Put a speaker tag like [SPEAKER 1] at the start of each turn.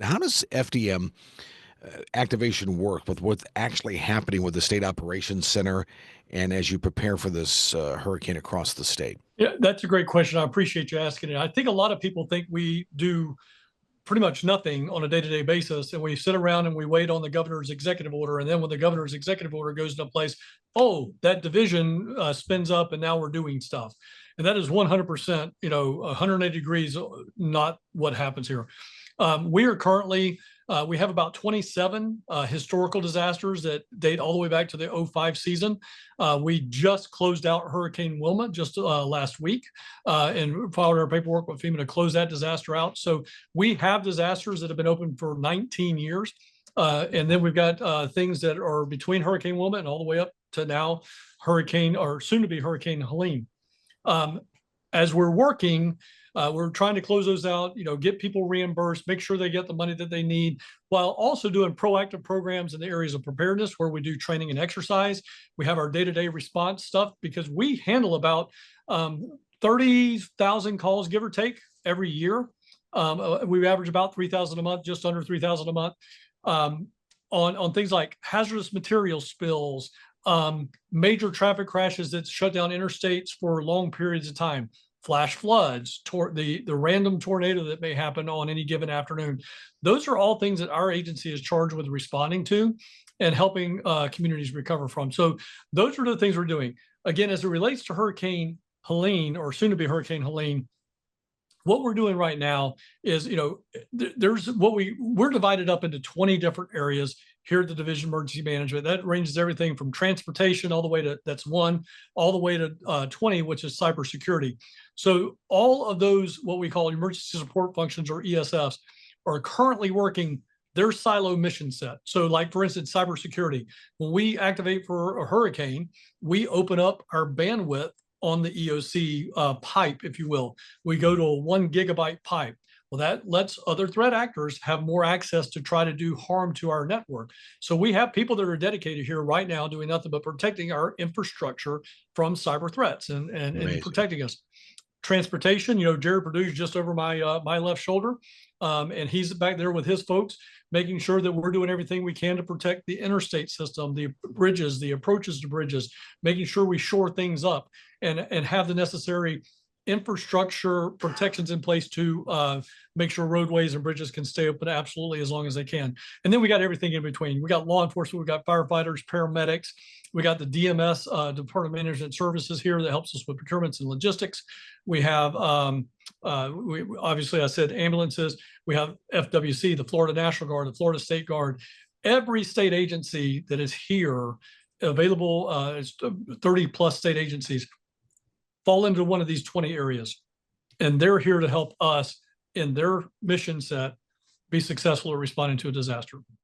[SPEAKER 1] How does FDM activation work with what's actually happening with the State Operations Center and as you prepare for this hurricane across the state?
[SPEAKER 2] Yeah, that's a great question. I appreciate you asking it. I think a lot of people think we do pretty much nothing on a day-to-day basis, and we sit around and we wait on the governor's executive order. And then when the governor's executive order goes into place, oh, that division spins up, and now we're doing stuff. And that is 100%, 180 degrees, not what happens here. We are currently we have about 27 historical disasters that date all the way back to the '05 season. We just closed out Hurricane Wilma just last week and filed our paperwork with FEMA to close that disaster out. So we have disasters that have been open for 19 years. And then we've got things that are between Hurricane Wilma and all the way up to now Hurricane, or soon to be Hurricane Helene. Um, as we're working, we're trying to close those out, get people reimbursed, make sure they get the money that they need, while also doing proactive programs in the areas of preparedness where we do training and exercise. We have our day-to-day response stuff because we handle about 30,000 calls, give or take, every year. We average about 3,000 a month, just under 3,000 a month, on things like hazardous material spills, major traffic crashes that shut down interstates for long periods of time, flash floods, the random tornado that may happen on any given afternoon. Those are all things that our agency is charged with responding to and helping communities recover from. So those are the things we're doing. Again, as it relates to Hurricane Helene, or soon to be Hurricane Helene, what we're doing right now is, there's we're divided up into 20 different areas here at the Division of Emergency Management. That ranges everything from transportation all the way to, that's one, all the way to 20, which is cybersecurity. So all of those, what we call emergency support functions, or ESFs, are currently working their silo mission set. So like, for instance, cybersecurity, when we activate for a hurricane, we open up our bandwidth on the EOC pipe, if you will. We go to a 1 gigabyte pipe. Well, that lets other threat actors have more access to try to do harm to our network. So we have people that are dedicated here right now doing nothing but protecting our infrastructure from cyber threats and
[SPEAKER 1] Amazing.
[SPEAKER 2] protecting us. Transportation, Jared Purdue's just over my left shoulder, and he's back there with his folks, making sure that we're doing everything we can to protect the interstate system, the bridges, the approaches to bridges, making sure we shore things up and have the necessary infrastructure protections in place to make sure roadways and bridges can stay open absolutely as long as they can. And then we got everything in between. We got law enforcement, we got firefighters, paramedics, we got the DMS, Department of Management Services here that helps us with procurements and logistics. We have, obviously I said ambulances. We have FWC, the Florida National Guard, the Florida State Guard. Every state agency that is here available, it's 30 plus state agencies, fall into one of these 20 areas. And they're here to help us in their mission set be successful at responding to a disaster.